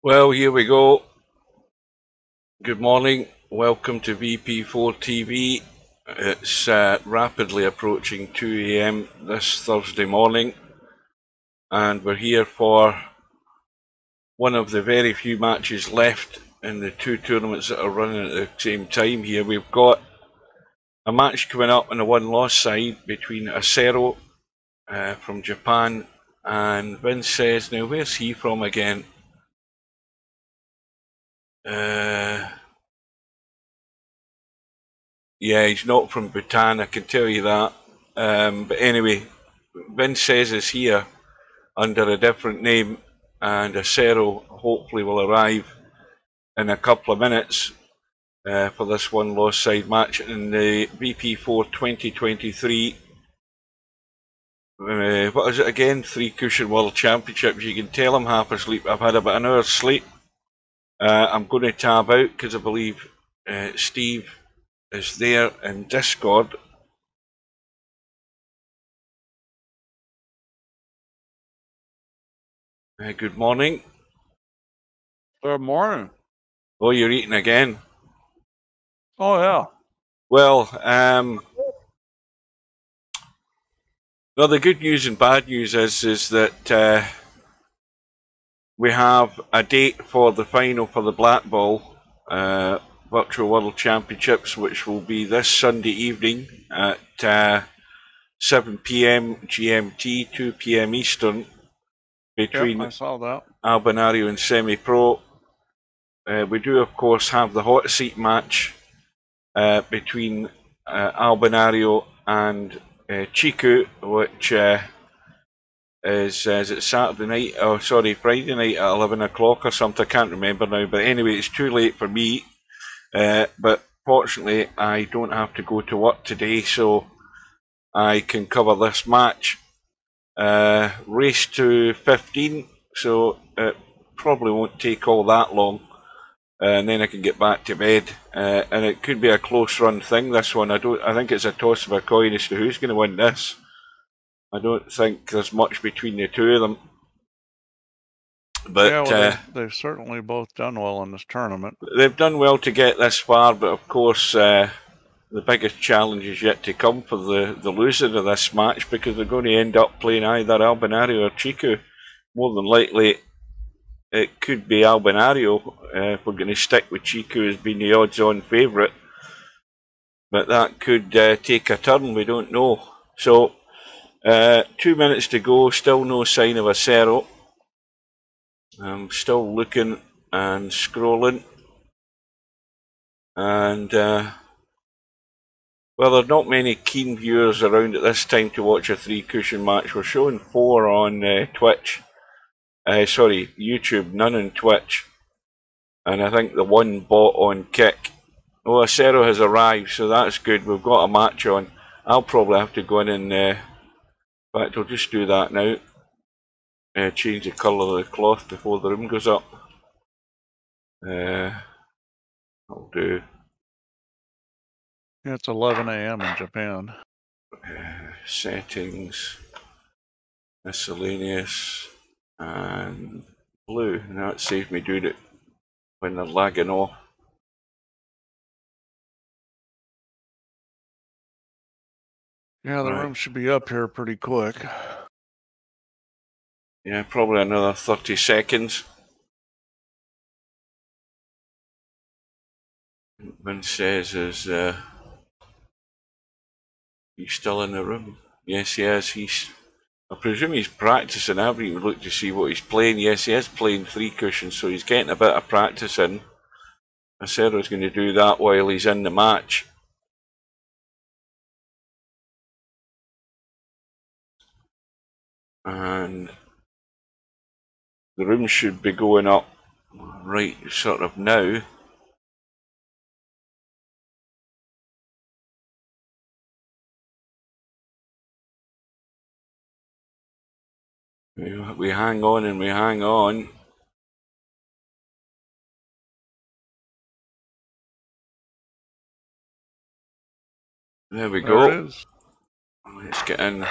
Well, here we go. Good morning. Welcome to VP4TV. It's rapidly approaching 2 AM this Thursday morning, and we're here for one of the very few matches left in the two tournaments that are running at the same time here. We've got a match coming up on the one-loss side between Acero from Japan and Vince says, now where's he from again? Yeah, he's not from Bhutan, I can tell you that. But anyway, Vince says is here under a different name, and Acero hopefully will arrive in a couple of minutes for this one-loss side match in the VP4 2023. What is it again? 3 Cushion World Championships. You can tell I'm half asleep. I've had about an hour's sleep. I'm going to tab out because I believe Steve is there in Discord. Good morning. Good morning. Oh, you're eating again? Oh, yeah. Well, well, the good news and bad news is that we have a date for the final for the Black Ball Virtual World Championships, which will be this Sunday evening at 7 PM GMT, 2 PM Eastern, between I saw that. Albinario and Semi Pro. We do, of course, have the hot seat match between Albinario and Chiku, which is it Saturday night? Oh, sorry, Friday night at 11 o'clock or something. I can't remember now. But anyway, it's too late for me. But fortunately, I don't have to go to work today, so I can cover this match. Race to 15, so it probably won't take all that long. And then I can get back to bed, and it could be a close run thing. This one, I think it's a toss of a coin as to who's going to win this. I don't think there's much between the two of them. But yeah, well, they've certainly both done well in this tournament. They've done well to get this far, but of course the biggest challenge is yet to come for the loser of this match, because they're going to end up playing either Albinario or Chiku. More than likely, it could be Albinario if we're going to stick with Chiku as being the odds-on favourite. But that could take a turn, we don't know. So, 2 minutes to go, still no sign of Acero. I'm still looking and scrolling. And, well, there are not many keen viewers around at this time to watch a 3 cushion match. We're showing 4 on Twitch. Sorry, YouTube, none on Twitch. And I think the 1 bot on Kick. Oh, Acero has arrived, so that's good. We've got a match on. I'll probably have to go in and... in fact, I'll just do that now. Change the colour of the cloth before the room goes up. I'll do... Yeah, it's 11 AM in Japan. Settings, miscellaneous, and blue. Now it saves me doing it when they're lagging off. Yeah, the room should be up here pretty quick. Yeah, probably another 30 seconds. Vince says is he's still in the room. Yes, he is. I presume he's practicing. I haven't even looked to see what he's playing. Yes, he is playing 3 cushions, so he's getting a bit of practice in. Acero's going to do that while he's in the match. And the room should be going up right sort of now. We hang on and we hang on. There we go. Let's get in.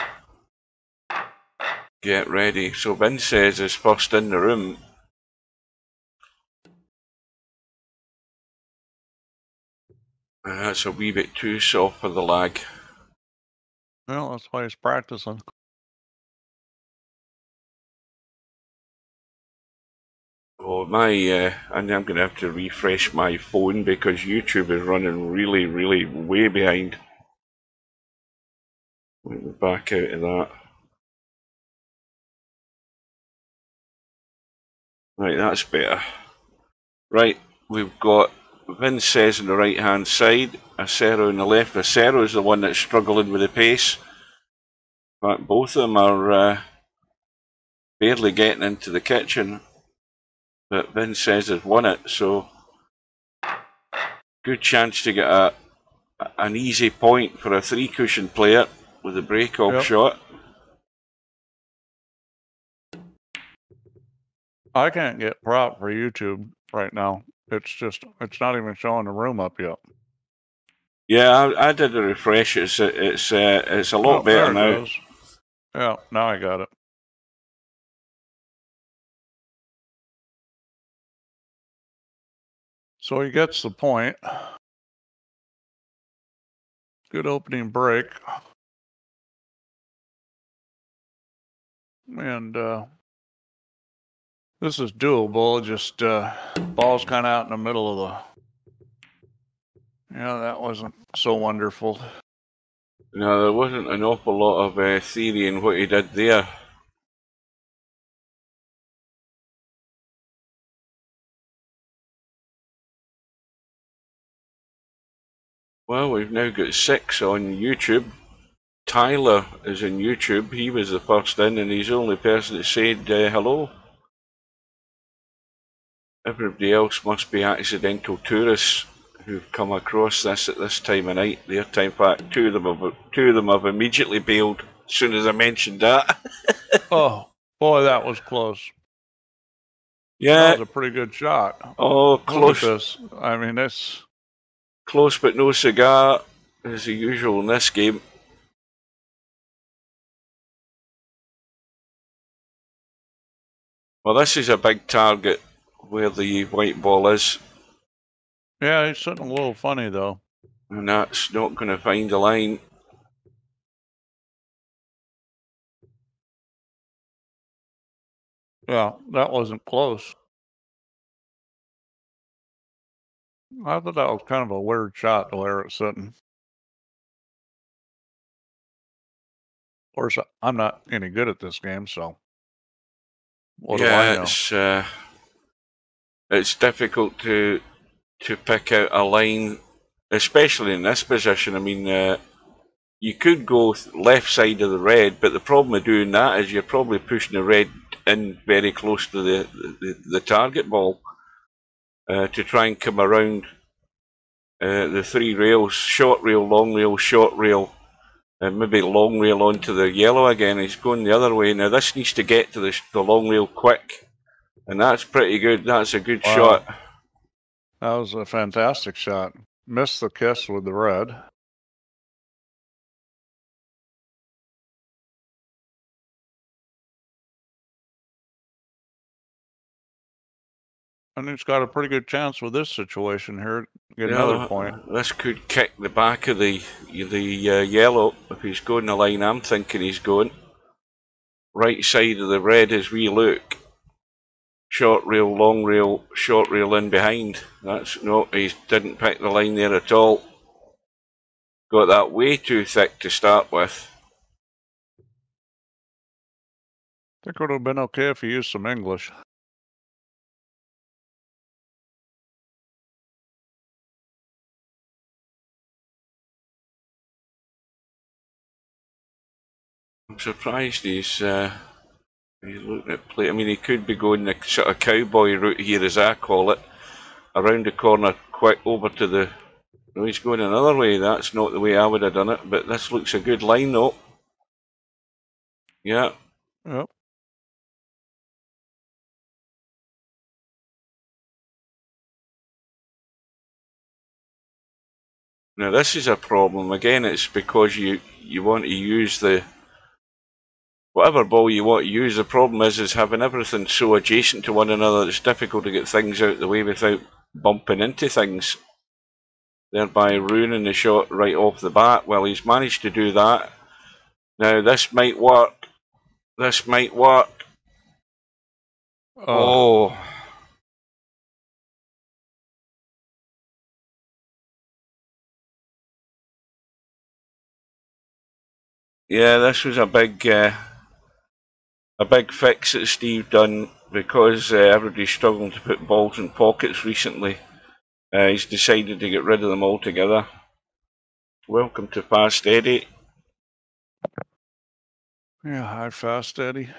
Get ready. So Vince says is first in the room. That's a wee bit too soft for the lag. Well, that's why he's practicing. Oh, and I'm going to have to refresh my phone because YouTube is running really, really way behind. Let me back out of that. Right, that's better. Right, we've got Vince says on the right hand side, Acero on the left. Acero is the one that's struggling with the pace. But both of them are barely getting into the kitchen. But Vince says has won it, so good chance to get an easy point for a 3-cushion player with a break-off shot. I can't get prop for YouTube right now. It's not even showing the room up yet. Yeah, I did a refresh. It's a lot better now. Goes. Yeah, now I got it. So he gets the point. Good opening break. And this is doable. Just ball's kind of out in the middle of the... Yeah, that wasn't so wonderful. No, there wasn't an awful lot of theory in what he did there. Well, we've now got 6 on YouTube. Tyler is in YouTube. He was the first in, and he's the only person that said hello. Everybody else must be accidental tourists who've come across this at this time of night. Their time, in fact, two of them have immediately bailed as soon as I mentioned that. Oh boy, that was close. Yeah, that was a pretty good shot. Oh, close. Look at this. I mean, it's close, but no cigar, as usual in this game. Well, this is a big target where the white ball is. Yeah, he's sitting a little funny though. And that's not going to find a line. Yeah, that wasn't close. I thought that was kind of a weird shot the way it's sitting. Of course, I'm not any good at this game, so what do I know? It's difficult to pick out a line, especially in this position. I mean, you could go left side of the red, but the problem with doing that is you're probably pushing the red in very close to the target ball to try and come around the 3 rails: short rail, long rail, short rail, and maybe long rail onto the yellow again. He's going the other way. Now this needs to get to the long rail quick, and that's pretty good. That's a good shot. That was a fantastic shot. Missed the kiss with the red. And he's got a pretty good chance with this situation here. Get another point. This could kick the back of the yellow if he's going the line I'm thinking he's going. Right side of the red as we look. Short rail, long rail, short rail in behind. That's no, he didn't pick the line there at all. Got that way too thick to start with. I think it would have been okay if he used some English. I'm surprised he's looking at play. I mean, he could be going the sort of cowboy route here, as I call it, around the corner, quick over to the. No, he's going another way. That's not the way I would have done it. But this looks a good line, though. Yeah. Yep. Now this is a problem. Again, it's because you want to use the whatever ball you want to use. The problem is having everything so adjacent to one another. It's difficult to get things out of the way without bumping into things. thereby ruining the shot right off the bat. Well, he's managed to do that. Now this might work. This might work. Oh. Yeah, this was a big fix that Steve done because everybody's struggling to put balls in pockets recently. He's decided to get rid of them altogether. Welcome to Fast Eddie. Yeah, hi, Fast Eddie.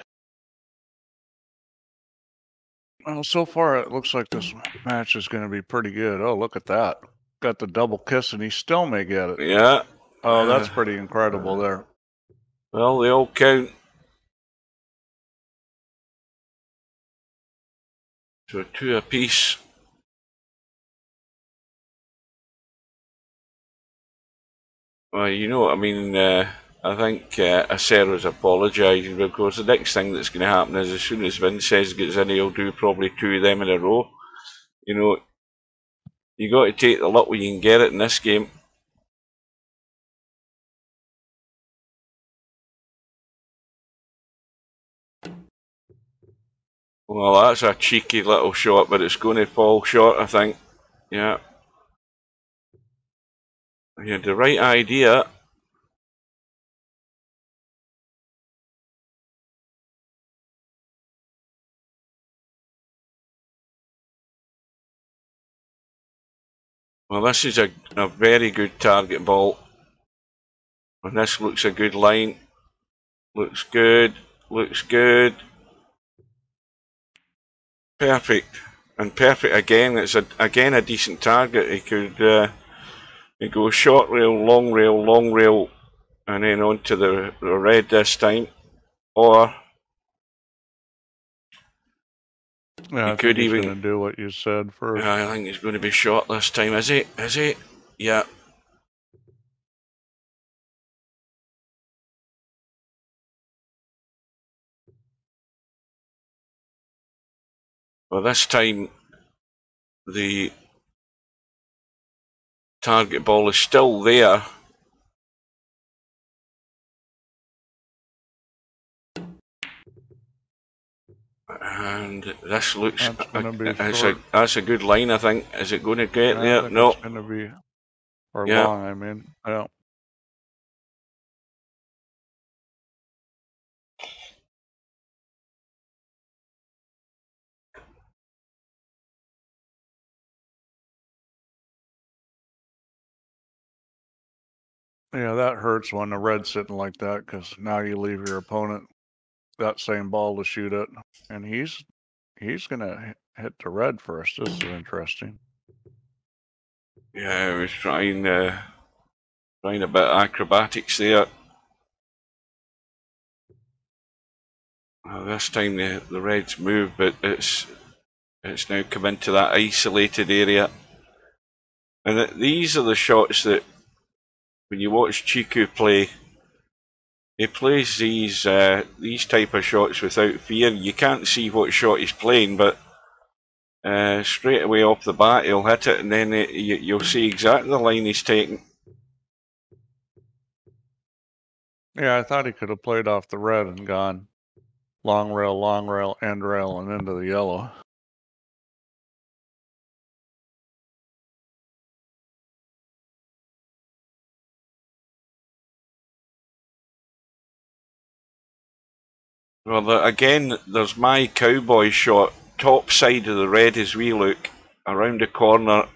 Well, so far it looks like this match is going to be pretty good. Oh, look at that. Got the double kiss and he still may get it. Yeah. Oh, that's pretty incredible there. Well, they all count. So 2 apiece. Well, you know what I mean. I think Acero's apologising because the next thing that's going to happen is as soon as Vinces gets in, he'll do probably 2 of them in a row. You know, you got to take the luck when you can get it in this game. Well, that's a cheeky little shot, but it's going to fall short, I think. Yeah. You had the right idea. Well, this is a very good target ball. And this looks a good line. Looks good. Looks good. Perfect. And perfect again. It's again a decent target. He could go short rail, long rail, and then onto the red this time. Or yeah, I think he's going to do what you said first. I think he's going to be short this time. Is he? Is he? Yeah. Well, this time the target ball is still there. And this looks that's a good line, I think. Is it going to get there? No. It's going to be long, I mean. Yeah. Yeah, that hurts when the red's sitting like that because now you leave your opponent that same ball to shoot it, and he's gonna hit the red first. This is interesting. Yeah, I was trying a bit of acrobatics there. This time the reds move, but it's now come into that isolated area. And these are the shots that when you watch Chiku play, he plays these type of shots without fear. You can't see what shot he's playing, but straight away off the bat he'll hit it, and then you'll see exactly the line he's taking. Yeah, I thought he could have played off the red and gone long rail, end rail, and into the yellow. Well, again, there's my cowboy shot, top side of the red as we look, around the corner,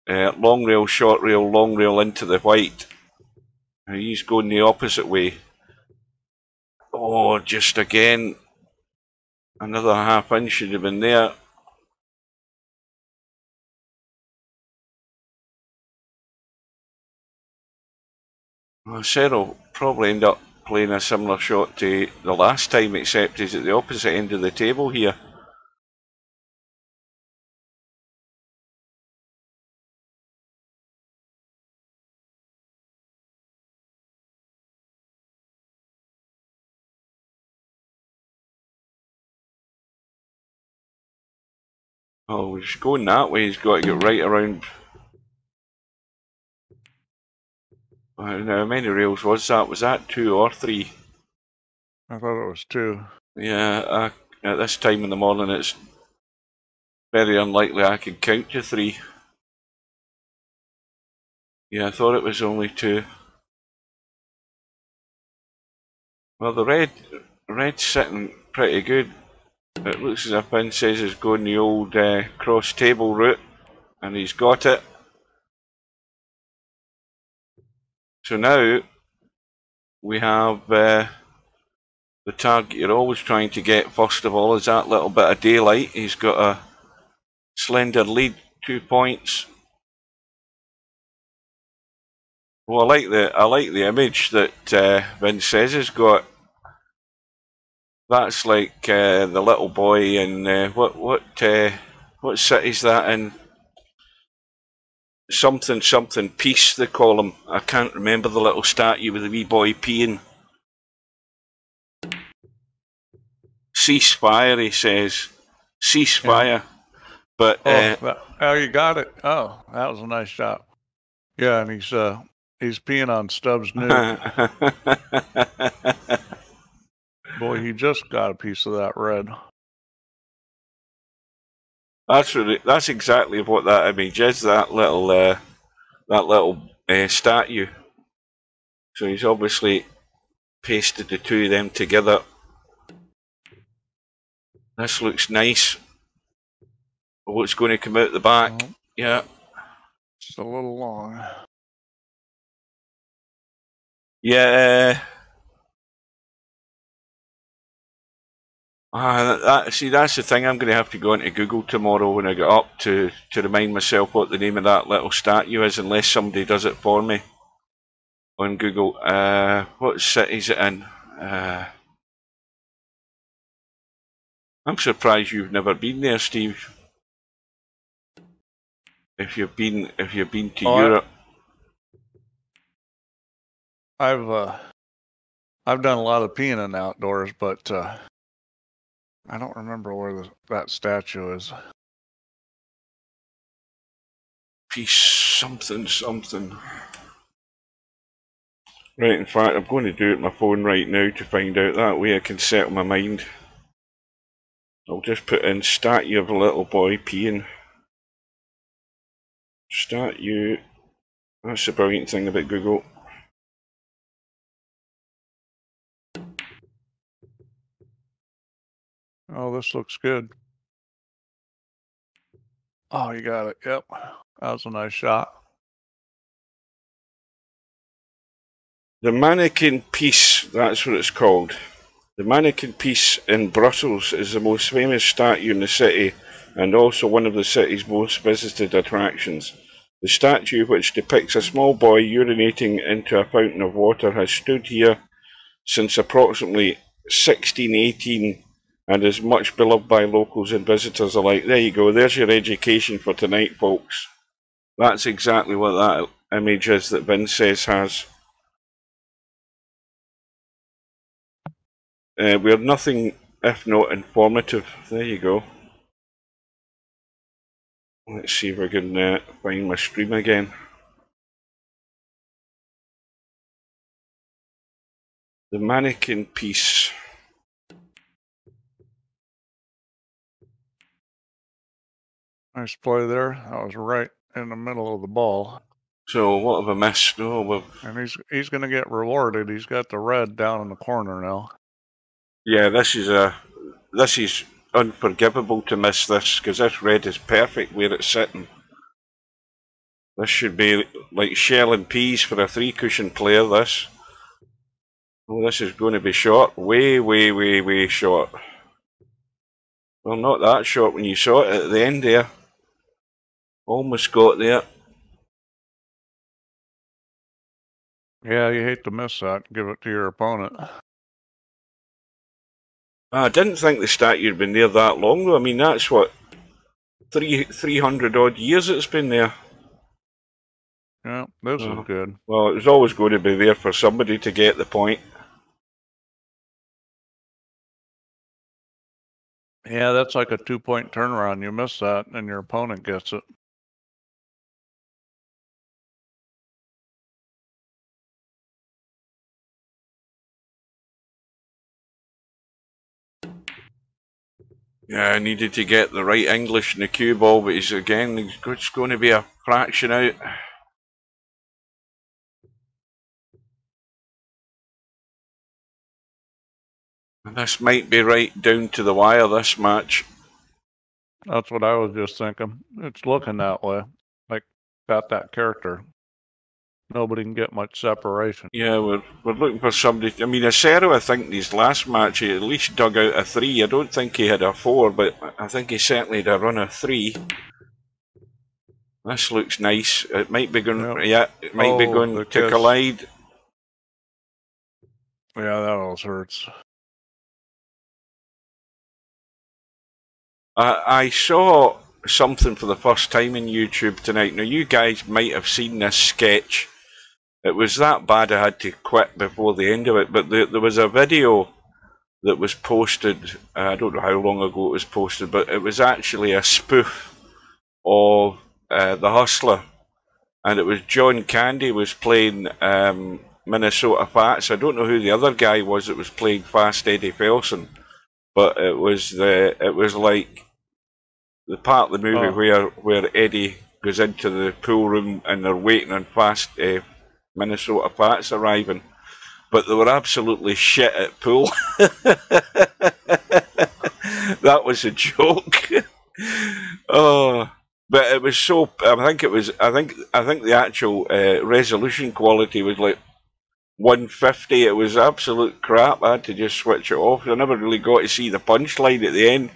long rail, short rail, long rail into the white. And he's going the opposite way. Oh, just again, another half inch should have been there. Well, Cyril probably end up playing a similar shot to the last time, except he's at the opposite end of the table here. Oh, he's going that way. He's got to get right around How many rails was that? Was that 2 or 3? I thought it was 2. Yeah, at this time in the morning, it's very unlikely I can count to 3. Yeah, I thought it was only 2. Well, the red's sitting pretty good. It looks as if Ben says he's going the old cross table route, and he's got it. So now we have the target you're always trying to get first of all is that little bit of daylight. He's got a slender lead, 2 points. Well, I like the image that Vince says has got. That's like the little boy in what city's that in? Something peace they call him. I can't remember the little statue with the wee boy peeing. Ceasefire, he says. Ceasefire. Yeah. But oh, you got it. Oh, that was a nice shot. Yeah, and he's peeing on Stubbs' nuke. Boy, he just got a piece of that red. That's exactly what that image is. That little statue. So he's obviously pasted the two of them together. This looks nice. Oh, it's going to come out the back. Oh. Yeah. It's a little long. Yeah. See, that's the thing. I'm going to have to go into Google tomorrow when I get up to remind myself what the name of that little statue is, unless somebody does it for me on Google. What city is it in? I'm surprised you've never been there, Steve. If you've been to Europe. I've done a lot of peeing in the outdoors, but I don't remember where that statue is. Peace something. Right, in fact, I'm going to do it on my phone right now to find out. That way I can settle my mind. I'll just put in statue of a little boy peeing. Statue. That's the brilliant thing about Google. Oh, this looks good. Oh, you got it. Yep. That was a nice shot. The Mannequin Piece, that's what it's called. The Mannequin Piece in Brussels is the most famous statue in the city and also one of the city's most visited attractions. The statue, which depicts a small boy urinating into a fountain of water, has stood here since approximately 1618 and is much beloved by locals and visitors alike. There you go, there's your education for tonight, folks. That's exactly what that image is that Vince says has. We're nothing if not informative. There you go. Let's see if I can find my stream again. The Mannequin Piece. Nice play there. That was right in the middle of the ball. So what have I missed? Oh, well. And he's going to get rewarded. He's got the red down in the corner now. Yeah, this is unforgivable to miss this, because this red is perfect where it's sitting. This should be like shell and peas for a 3-cushion player, this. Oh, this is going to be short. Way short. Well, not that short when you saw it at the end there. Almost got there. Yeah, you hate to miss that. Give it to your opponent. I didn't think the statue had been there that long, though. I mean, that's what, 300 odd years it's been there. Yeah, this is good. Well, it was always going to be there for somebody to get the point. Yeah, that's like a 2-point turnaround. You miss that, and your opponent gets it. Yeah, I needed to get the right English in the cue ball, but he's going to be a fraction out. And this might be right down to the wire, this match. That's what I was just thinking. It's looking that way. Like, got that character. Nobody can get much separation. Yeah, we're looking for somebody. I mean, acero, I think, in his last match, he at least dug out a 3. I don't think he had a 4, but I think he certainly had a run of 3. This looks nice. It might be going. Yep. Yeah, it might be going to collide. Yeah, that always hurts. I saw something for the first time in YouTube tonight. Now, you guys might have seen this sketch. It was that bad I had to quit before the end of it, but there was a video that was posted. I don't know how long ago it was posted, but it was actually a spoof of The Hustler, and it was John Candy was playing Minnesota Fats. I don't know who the other guy was that was playing Fast Eddie Felson, but it was like the part of the movie where Eddie goes into the pool room and they're waiting on Fast Minnesota Fats arriving, but they were absolutely shit at pool. That was a joke. Oh, but it was so. I think the actual resolution quality was like 150. It was absolute crap. I had to just switch it off. I never really got to see the punchline at the end.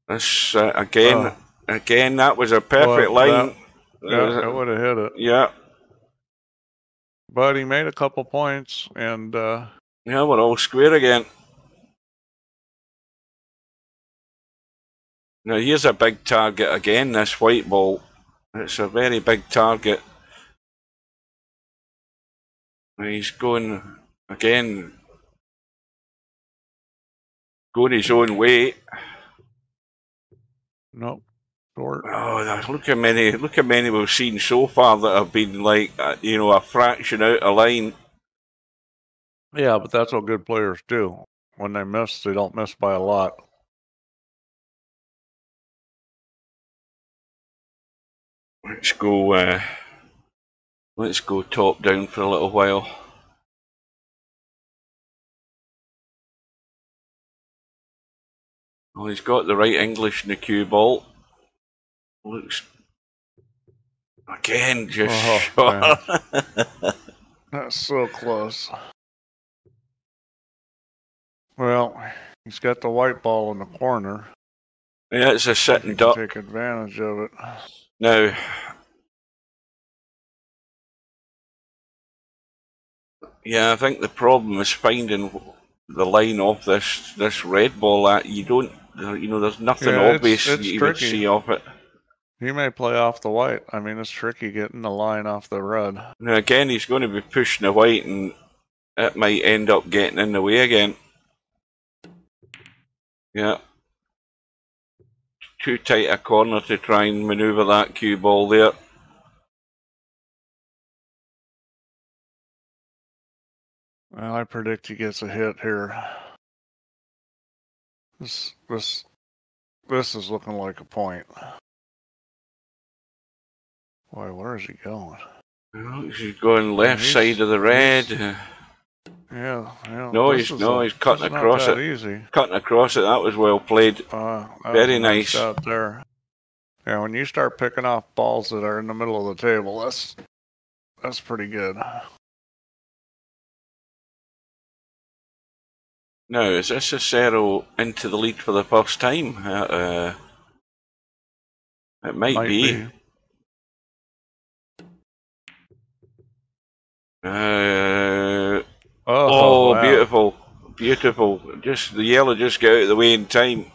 This again, that was a perfect line. Yeah, I would have hit it. Yeah, but he made a couple points, and yeah, we're all square again. Now here's a big target again. This white ball. It's a very big target. He's going again, going his own way. Nope. Short. Oh, look how many we've seen so far that have been like a fraction out of line. Yeah, but that's what good players do. When they miss, they don't miss by a lot. Let's go top down for a little while. Well, he's got the right English in the cue ball. Looks again just short. That's so close. Well, he's got the white ball in the corner. Yeah, it's a sitting duck. Take advantage of it. Now, yeah, I think the problem is finding the line off this red ball. That you don't, there's nothing obvious that you would see off it. He may play off the white. I mean, it's tricky getting the line off the red. Now again, he's going to be pushing the white, and it might end up getting in the way again. Yeah. Too tight a corner to try and manoeuvre that cue ball there. Well, I predict he gets a hit here. This is looking like a point. Boy, where is he going? Well, he's going left side of the red. Yeah. No, he's cutting across it. Easy. Cutting across it. That was well played. Very nice out there. Yeah, when you start picking off balls that are in the middle of the table, that's pretty good. Now, is this acero into the lead for the first time? It might be. Wow. Beautiful. Just the yellow just got out of the way in time.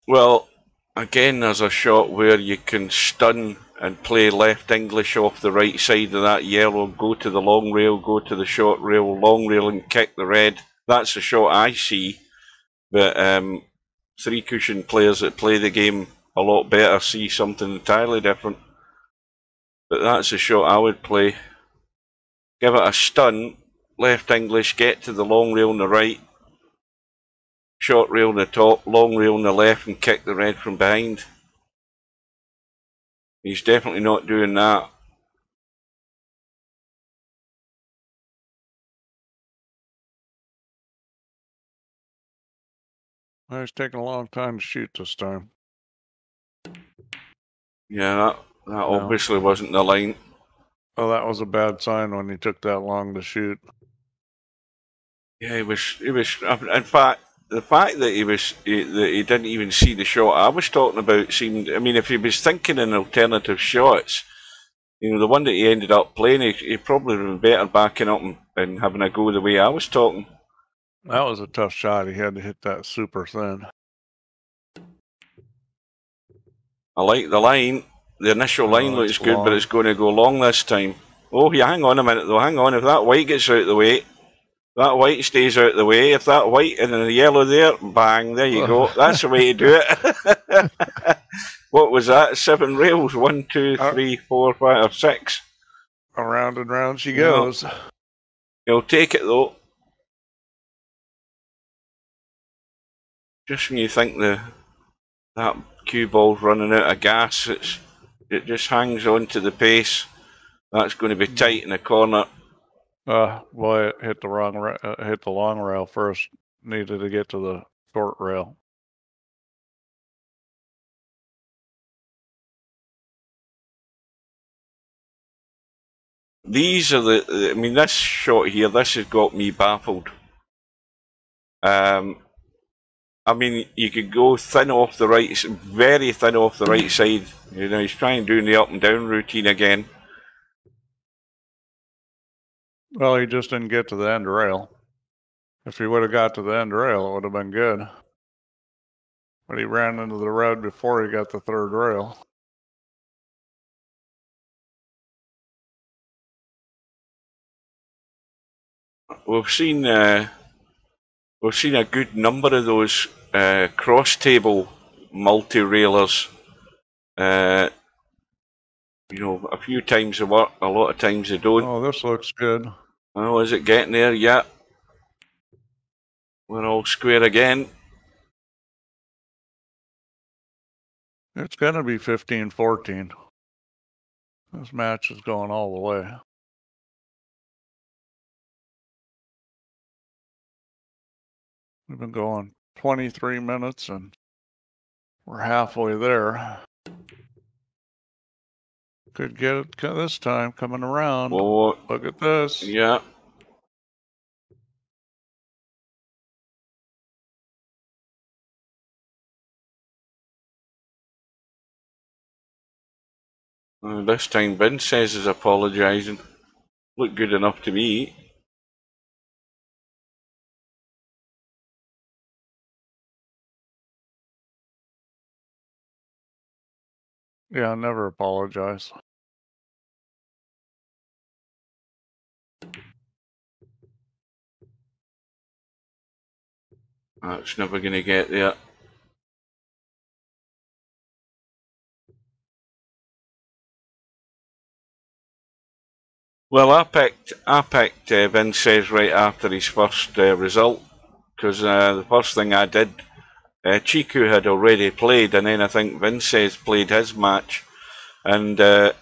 Well, again, there's a shot where you can stun and play left English off the right side of that yellow, go to the long rail, go to the short rail, long rail, and kick the red. That's the shot I see. But three cushion players that play the game a lot better see something entirely different. But that's the shot I would play. Give it a stun, left English, get to the long rail on the right, short rail on the top, long rail on the left, and kick the red from behind. He's definitely not doing that. Well, he's taking a long time to shoot this time. Yeah, that obviously wasn't the line. Oh, that was a bad sign when he took that long to shoot. Yeah, he was. In fact, the fact that he didn't even see the shot I was talking about seemed. I mean, if he was thinking in alternative shots, you know, the one that he ended up playing, he probably would have been better backing up and having a go the way I was talking. That was a tough shot. He had to hit that super thin. I like the line. The initial line looks good, long. but it's going to go long this time. Oh, yeah, hang on a minute though. Hang on. If that white gets out of the way, that white stays out of the way. If that white and the yellow there, bang, there you go. That's the way to do it. What was that? 7 rails? 1, 2, 3, 4, 5, or 6. Around and round she goes. He'll take it though. Just when you think that cue ball's running out of gas, it just hangs on to the pace. That's going to be tight in the corner. Well, it hit the long rail first. Needed to get to the short rail. These are I mean, this shot here, this has got me baffled. I mean, you could go thin off the right, very thin off the right side. You know, he's trying doing the up and down routine again. Well, he just didn't get to the end rail. If he would have got to the end rail, it would have been good. But he ran into the red before he got the third rail. We've seen a good number of those cross table multi-railers. You know, a few times they work, a lot of times they don't. Oh, this looks good. Oh, is it getting there? Yeah. We're all square again. It's going to be 15-14. This match is going all the way. We've been going 23 minutes and we're halfway there. Could get it this time coming around. Oh, look at this. Yeah. This time Vince says is apologising. Looked good enough to me. Yeah, never apologize. That's never going to get there. Well, I picked Vince says right after his first result, because the first thing I did, Chiku had already played, and then I think Vince says played his match, and so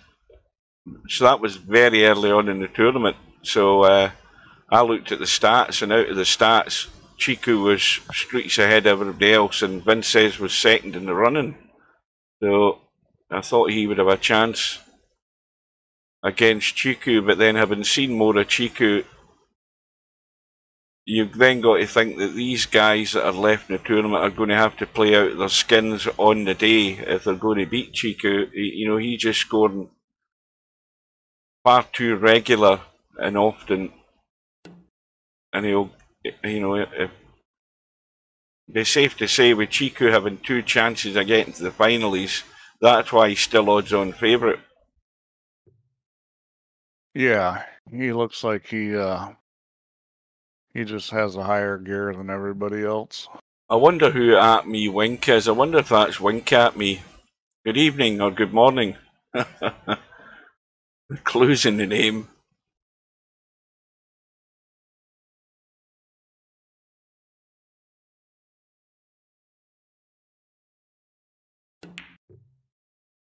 that was very early on in the tournament. So I looked at the stats, and out of the stats, Chiku was streaks ahead of everybody else, and Vince says was second in the running. So I thought he would have a chance against Chiku, but then having seen more of Chiku, you've then got to think that these guys that are left in the tournament are going to have to play out their skins on the day if they're going to beat Chiku. You know, he's just scoring far too regular and often, and he'll, you know, it'd be safe to say with Chiku having 2 chances of getting to the finals, that's why he's still odds-on favourite. Yeah, he looks like he just has a higher gear than everybody else. I wonder who at me Wink is. I wonder if that's Wink at me. Good evening or good morning. Clues in the name.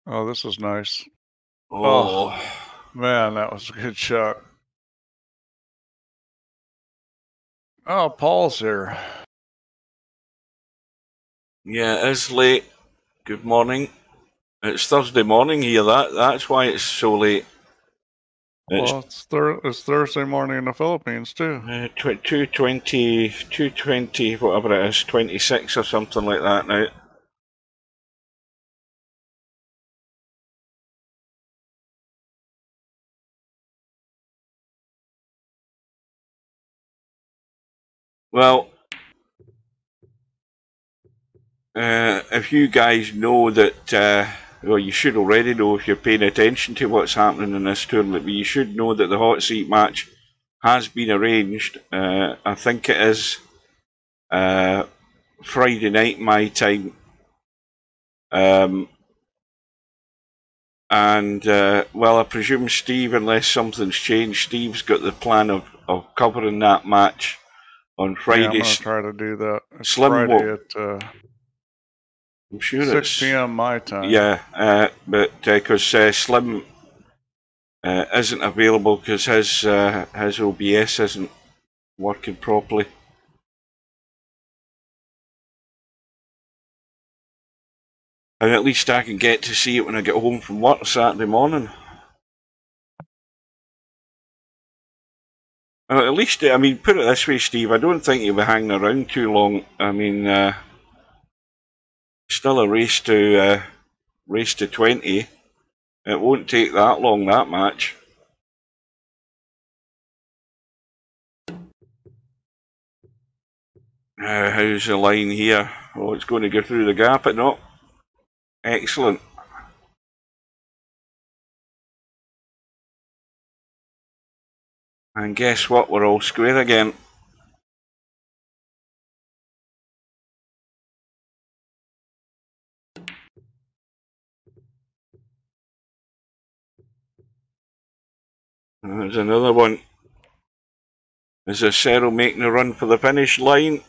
Oh, this is nice. Oh, man, that was a good shot. Oh, Paul's here. yeah, it is late. Good morning. It's Thursday morning here. That's why it's so late. Well, it's Thursday morning in the Philippines too. 220, whatever it is, 26 or something like that now. Well, if you guys know that, well, you should already know if you're paying attention to what's happening in this tournament, but you should know that the hot seat match has been arranged. I think it is Friday night my time. Well, I presume Steve, unless something's changed, Steve's got the plan of covering that match on Friday. Yeah, I'm going to try to do that. It's Slim Friday at I'm sure 6 p.m. my time. Yeah, but because Slim isn't available because his OBS isn't working properly. And at least I can get to see it when I get home from work Saturday morning. At least, I mean, put it this way, Steve, I don't think you'll be hanging around too long. I mean, still a race to 20. It won't take that long, that match. How's the line here? Oh, it's going to go through the gap, but not. Excellent. And guess what? We're all square again. There's another one. Is acero making a run for the finish line?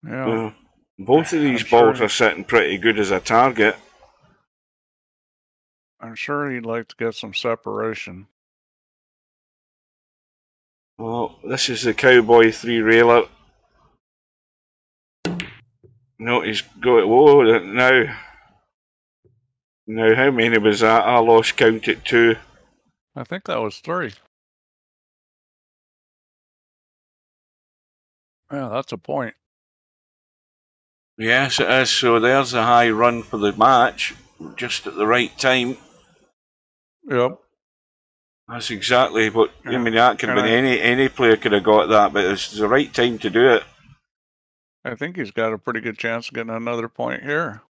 Yeah. Both of these balls are sitting pretty good as a target. I'm sure he'd like to get some separation. Well, this is the Cowboy 3-railer. No, he's got it. Whoa, now. Now, how many was that? I lost count at 2. I think that was 3. Yeah, that's a point. Yes, it is. So there's a high run for the match, just at the right time. Yep. That's exactly what, I mean, that could have been any player could have got that, but it's the right time to do it. I think he's got a pretty good chance of getting another point here.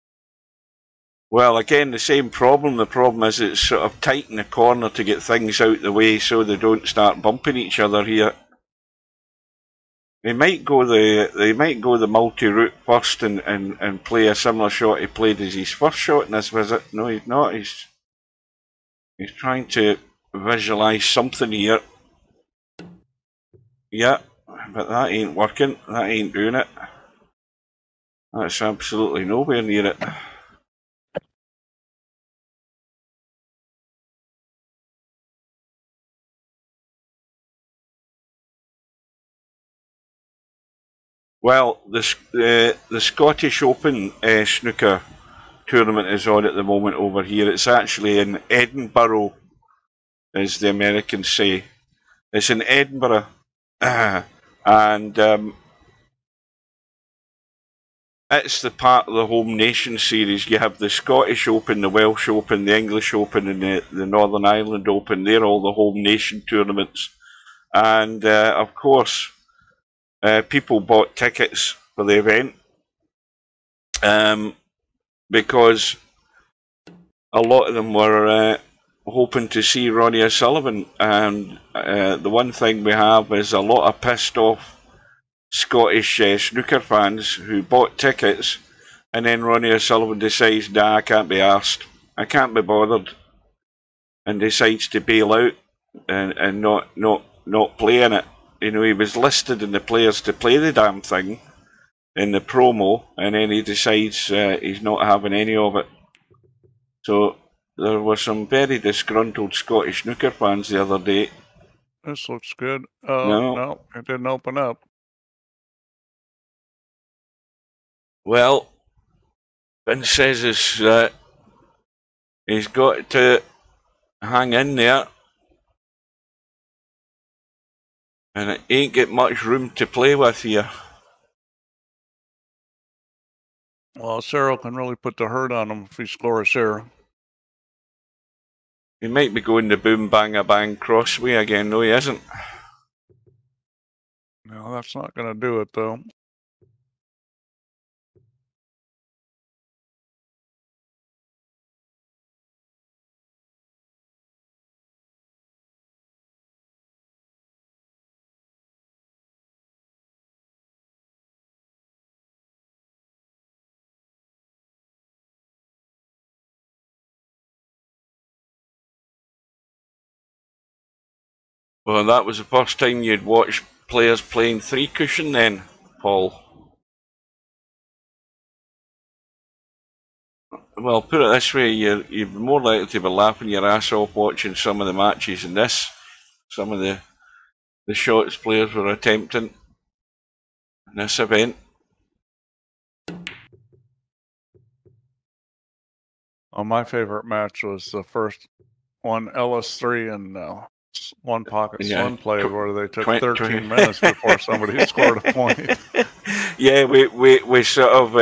Well, again, the same problem. The problem is it's sort of tight in the corner to get things out the way so they don't start bumping each other here. They might go the multi-route first and play a similar shot he played as his first shot in this visit. No, he's not. He's trying to visualise something here. Yeah, but that ain't working. That ain't doing it. That's absolutely nowhere near it. Well, the Scottish Open snooker tournament is on at the moment over here. It's actually in Edinburgh, as the Americans say. It's in Edinburgh, and it's the part of the Home Nation series. You have the Scottish Open, the Welsh Open, the English Open, and the Northern Ireland Open. They're all the Home Nation tournaments. And, of course, people bought tickets for the event because a lot of them were hoping to see Ronnie O'Sullivan, and the one thing we have is a lot of pissed off Scottish snooker fans who bought tickets, and then Ronnie O'Sullivan decides, nah, I can't be arsed, I can't be bothered, and decides to bail out and not play in it. You know, he was listed in the players to play the damn thing in the promo, and then he decides he's not having any of it. So there were some very disgruntled Scottish snooker fans the other day. This looks good. No, it didn't open up. Well, Vince says he's got to hang in there, and it ain't got much room to play with here. Well, acero can really put the hurt on him if he scores here. He might be going the boom bang a bang crossway again, no he isn't. No, that's not going to do it though. Well, that was the first time you'd watch players playing three cushion then, Paul. Well, put it this way, you're more likely to be laughing your ass off watching some of the matches in this, some of the shots players were attempting in this event. Oh, my favorite match was the first one, LS3 and One Pocket Slim played, where they took 13 minutes before somebody scored a point. Yeah, we sort of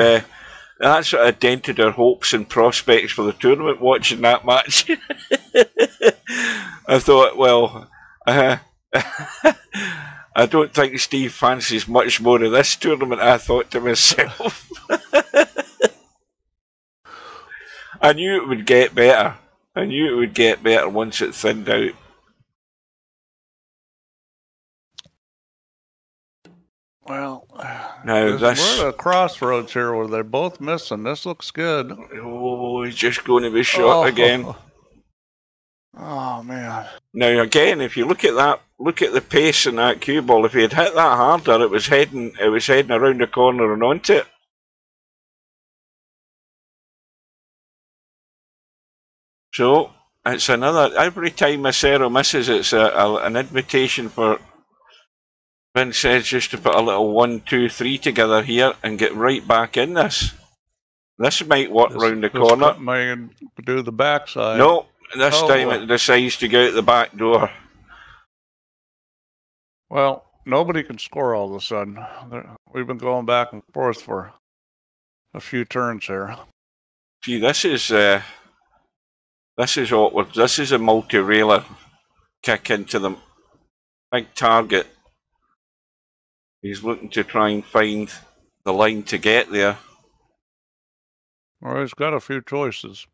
that sort of dented our hopes and prospects for the tournament watching that match. I thought, well, I don't think Steve fancies much more of this tournament, I thought to myself. I knew it would get better. I knew it would get better once it thinned out. Well, now we're at a crossroads here where they're both missing. This looks good. Oh, he's just going to be shot again. Oh man! Now again, if you look at that, look at the pace in that cue ball. If he had hit that harder, it was heading around the corner and onto it. So it's another. Every time acero misses, it's an invitation for Vince says just to put a little 1, 2, 3 together here and get right back in this. This might work round the corner. Might do the backside. No, this time it decides to go out the back door. Well, nobody can score all of a sudden. We've been going back and forth for a few turns here. Gee, this is awkward. This is a multi-railer kick into the big target. He's looking to try and find the line to get there. Well, he's got a few choices.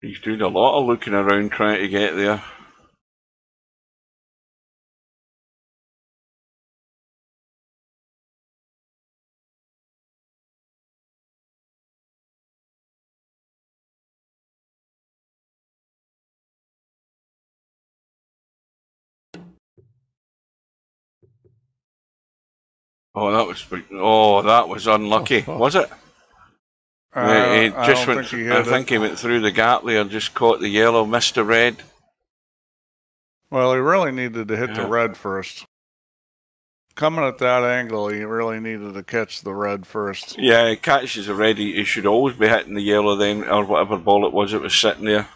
He's doing a lot of looking around trying to get there. that was unlucky, was it? I think he went through the gap there, just caught the yellow, missed the red. Well, he really needed to hit the red first. Coming at that angle, he really needed to catch the red first. Yeah, he catches the red, he should always be hitting the yellow then, or whatever ball it was sitting there.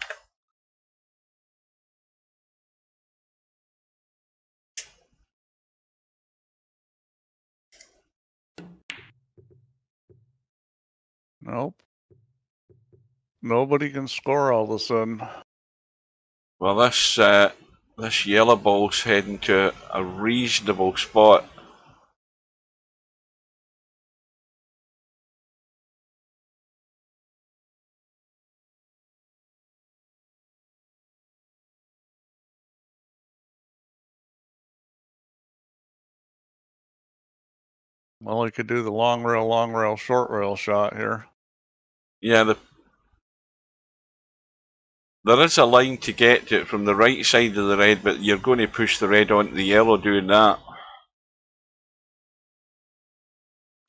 Nope. Nobody can score all of a sudden. Well, this yellow ball's heading to a reasonable spot. Well, he could do the long rail, short rail shot here. Yeah, there is a line to get to it from the right side of the red, but you're going to push the red onto the yellow doing that.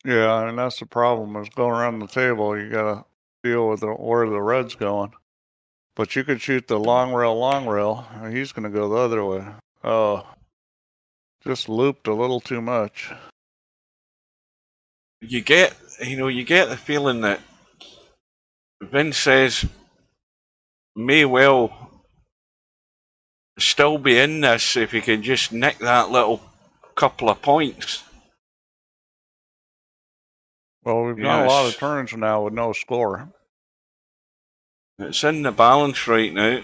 Yeah, and that's the problem, is going around the table, you gotta deal with where the red's going. But you could shoot the long rail, and he's gonna go the other way. Oh, just looped a little too much. You get the feeling that Vince says may well still be in this if he can just nick that little couple of points. Well, we've got a lot of turns now with no score. It's in the balance right now.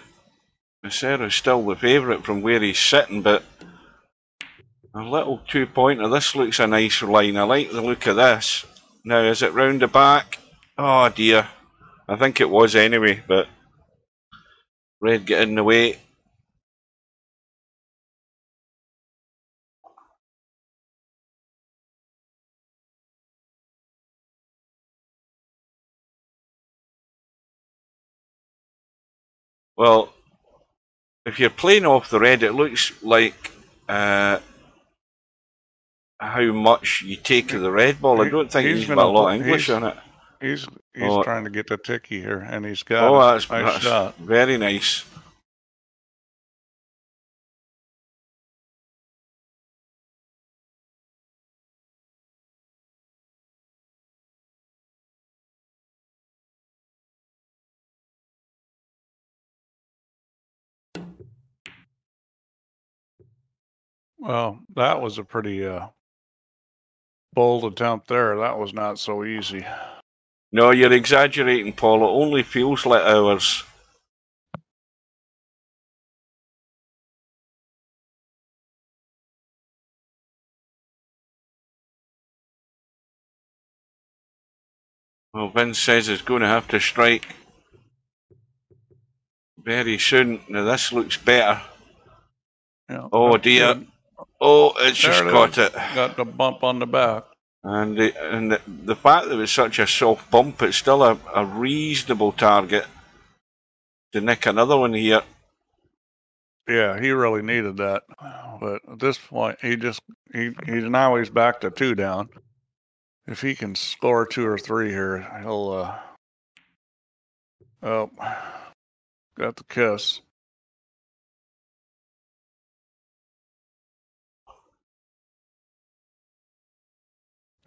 Acero's still the favourite from where he's sitting, but a little 2-pointer. This looks a nice line. I like the look of this. Now, is it round the back? Oh dear. I think it was anyway, but red get in the way. Well, if you're playing off the red, it looks like how much you take of the red ball. I don't think he's got a lot of English on it. He's trying to get the ticky here, and he's got a nice shot. Very nice. Well, that was a pretty bold attempt there. That was not so easy. No, you're exaggerating, Paul. It only feels like hours. Well, Vince says he's going to have to strike very soon. Now, this looks better. Yeah, oh, dear. Good. Oh, it's just caught it. Got the bump on the back. And the fact that it was such a soft bump, it's still a reasonable target to nick another one here. Yeah, he really needed that. But at this point, he's back to 2 down. If he can score 2 or 3 here, he'll oh, got the kiss.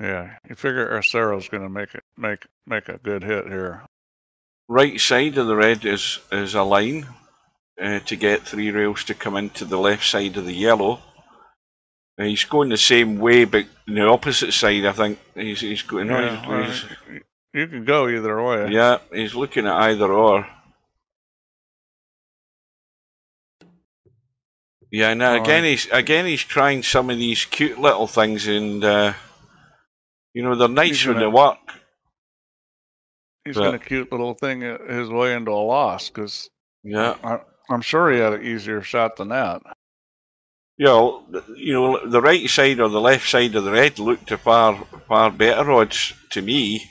Yeah, you figure Acero's going to make a good hit here. Right side of the red is a line to get 3 rails to come into the left side of the yellow. He's going the same way, but in the opposite side, I think. He's going. Yeah, you can go either way. Yeah, he's looking at either or. Yeah, now again he's trying some of these cute little things, and they're nice when they work. He's going to cute little thing his way into a loss, because yeah, I'm sure he had an easier shot than that. Yeah, the right side or the left side of the red looked to far better odds to me.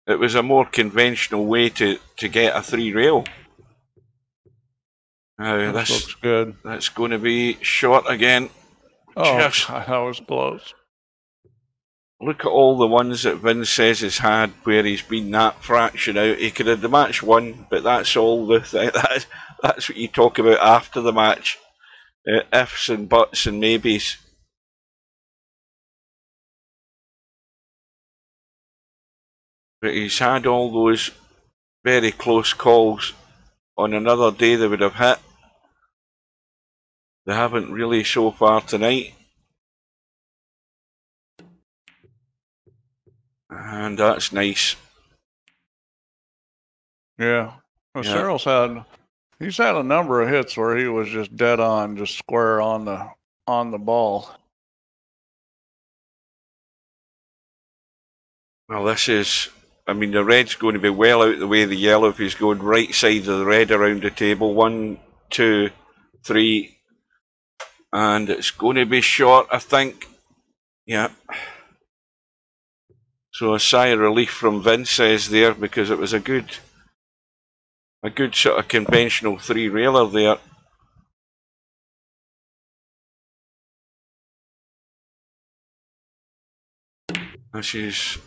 It was a more conventional way to get a 3 rail. Now this looks good. That's going to be short again. Oh, that was close. Look at all the ones that Vince says has had where he's been that fractured out. He could have the match won, but that's all the thing. That's what you talk about after the match. Ifs and buts and maybes. But he's had all those very close calls. On another day they would have hit. They haven't really so far tonight. And that's nice. Yeah. Well, Cheryl's had He's had a number of hits where he was just dead on, just square on the ball. Well, this is, I mean, the red's going to be well out the way of the yellow if he's going right side of the red around the table. 1, 2, 3, and it's going to be short, I think. Yeah. So a sigh of relief from Vince says there, because it was a good sort of conventional three-railer there. This is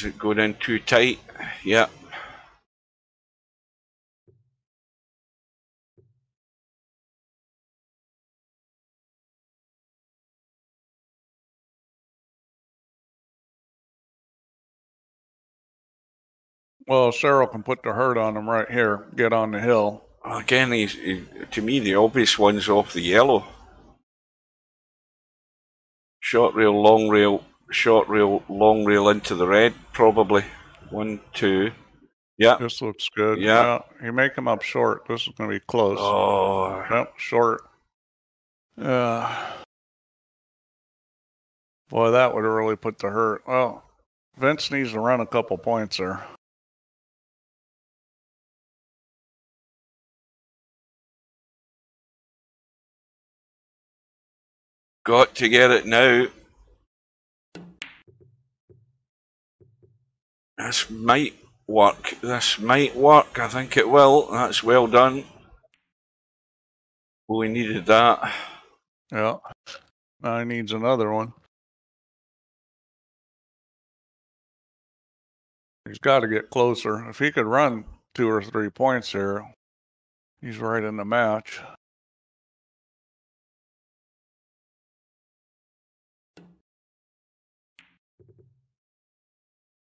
it going in too tight? Yeah. Well, Cheryl can put the hurt on him right here. Get on the hill. Again, to me, the obvious one's off the yellow. Short rail, long rail, short rail, long rail into the red, probably. 1, 2. Yeah. This looks good. Yeah. You make him up short. This is going to be close. Oh. Yep, short. Boy, that would have really put the hurt. Well, Vince needs to run a couple points there. Got to get it now. This might work. This might work. I think it will. That's well done. We needed that. Yeah. Now he needs another one. He's got to get closer. If he could run 2 or 3 points here, he's right in the match.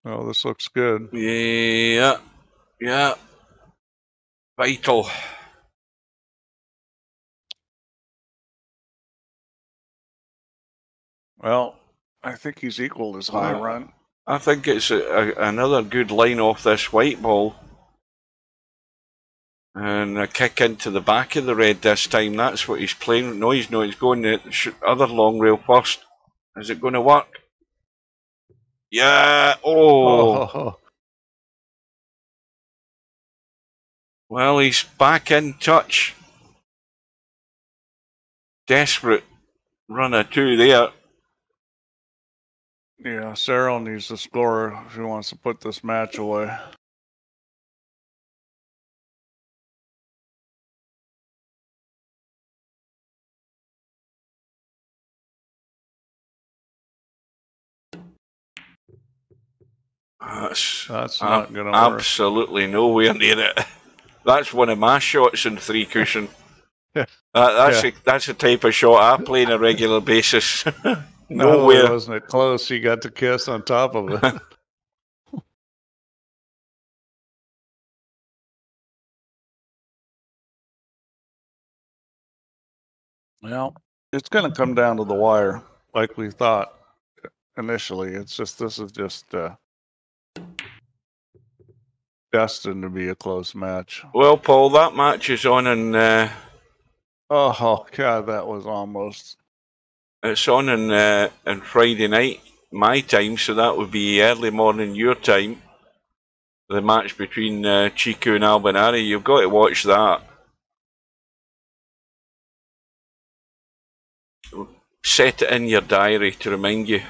Oh, this looks good. Yeah. Yeah. Vital. Well, I think he's equaled his high run. I think it's another good line off this white ball. And a kick into the back of the red this time. That's what he's playing. No, he's not. He's going the other long rail first. Is it going to work? Yeah. Oh. Well, he's back in touch. Desperate run of 2 there. Yeah, Cyril needs to score if he wants to put this match away. That's not going to work. Absolutely nowhere near it. That's one of my shots in 3 cushion. That's the type of shot I play on a regular basis. Nowhere. Wasn't it close? He got the kiss on top of it. Well, it's going to come down to the wire, like we thought initially. It's just, this is just destined to be a close match. Well, Paul, that match is on in... oh, God, that was almost... It's on in Friday night, my time, so that would be early morning your time. The match between Chiku and Albinari. You've got to watch that. Set it in your diary to remind you.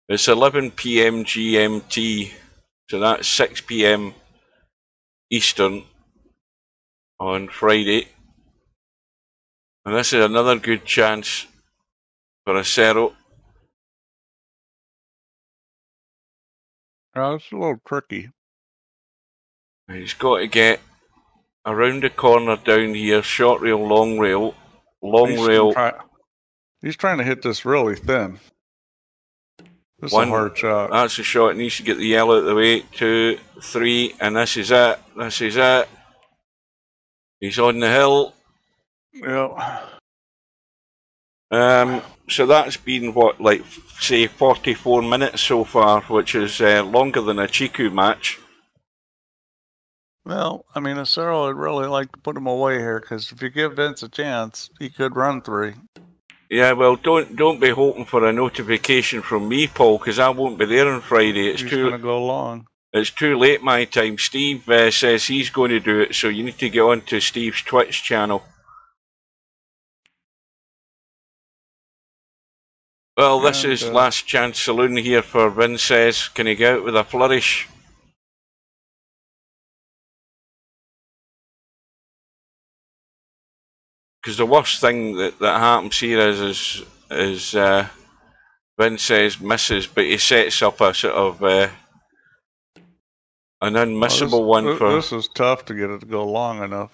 It's 11 PM GMT, so that's 6 PM Eastern on Friday. And this is another good chance for acero. It's a little tricky. He's got to get around the corner down here, short rail, long rail, He's trying to hit this really thin. This is a hard shot. That's a shot. It needs to get the yellow out of the way. 2, 3, and this is it. This is it. He's on the hill. Yeah. So that's been what, like, say 44 minutes so far, which is longer than a Chiku match. Well, I mean, acero would really like to put him away here, because if you give Vince a chance, he could run 3. Yeah, well, don't be hoping for a notification from me, Paul, because I won't be there on Friday. He's going to go long. It's too late my time. Steve says he's going to do it, so you need to get on to Steve's Twitch channel. Well, this is last chance saloon here for Vince says. Can he get out with a flourish? Because the worst thing that happens here is Vince says misses, but he sets up a sort of an unmissable one for. This is tough to get it to go long enough.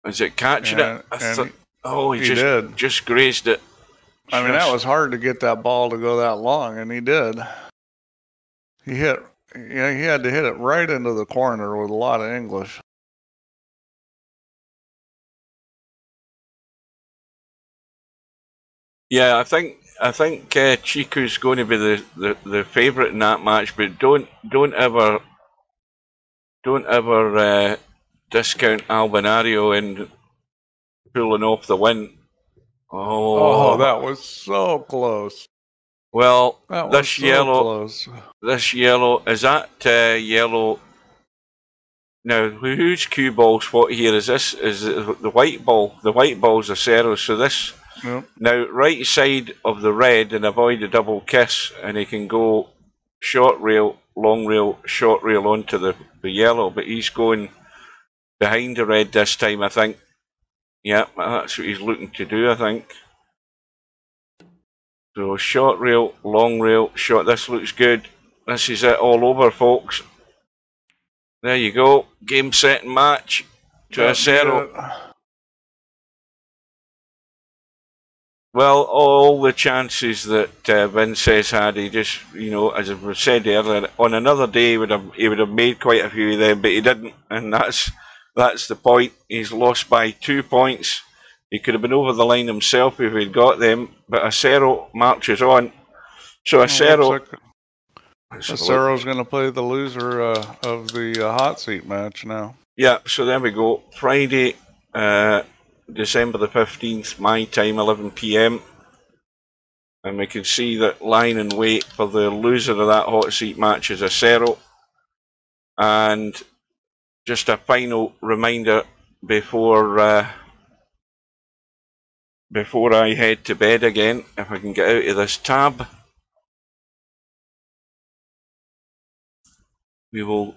Is it catching it? He just grazed it. I mean, that was hard to get that ball to go that long, and he did. He had to hit it right into the corner with a lot of English. Yeah, I think Chiku's going to be the favourite in that match, but don't ever discount Albinario in pulling off the win. Oh, that was so close. Well, this yellow, is that yellow? Now, whose cue ball spot here is this? Is it the white ball? The white ball's acero, so this. Yep. Now, right side of the red and avoid a double kiss, and he can go short rail, long rail, short rail onto the yellow, but he's going behind the red this time, I think. Yeah, that's what he's looking to do, I think. So short rail, long rail, short. This looks good. This is it all over, folks. There you go. Game, set, and match to acero. Well, all the chances that Vince says had, he just, as I said earlier, on another day he would have made quite a few of them, but he didn't, and that's the point. He's lost by 2 points. He could have been over the line himself if he'd got them, but acero marches on. So acero. Acero's going to play the loser of the hot seat match now. Yeah, so there we go. Friday, December the 15th, my time, 11 PM. And we can see that line and wait for the loser of that hot seat match is acero. And just a final reminder before I head to bed again, if I can get out of this tab. We will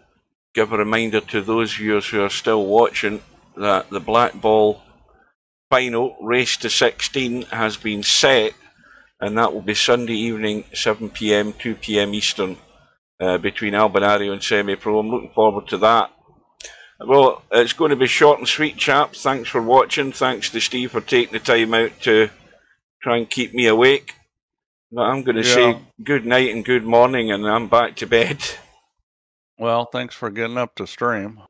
give a reminder to those viewers who are still watching that the black ball final, race to 16, has been set, and that will be Sunday evening, 7 PM, 2 PM Eastern, between Albinario and Semi-Pro. I'm looking forward to that. Well, it's going to be short and sweet, chaps. Thanks for watching. Thanks to Steve for taking the time out to try and keep me awake. But I'm going to say good night and good morning, and I'm back to bed. Well, thanks for getting up to stream.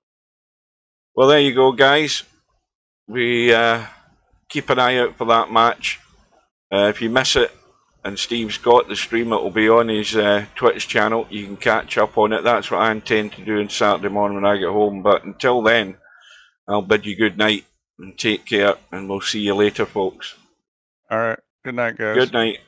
Well, there you go, guys. We keep an eye out for that match. If you miss it, and Steve's got the stream, it will be on his Twitch channel. You can catch up on it. That's what I intend to do on Saturday morning when I get home. But until then, I'll bid you good night and take care, and we'll see you later, folks. All right. Good night, guys. Good night.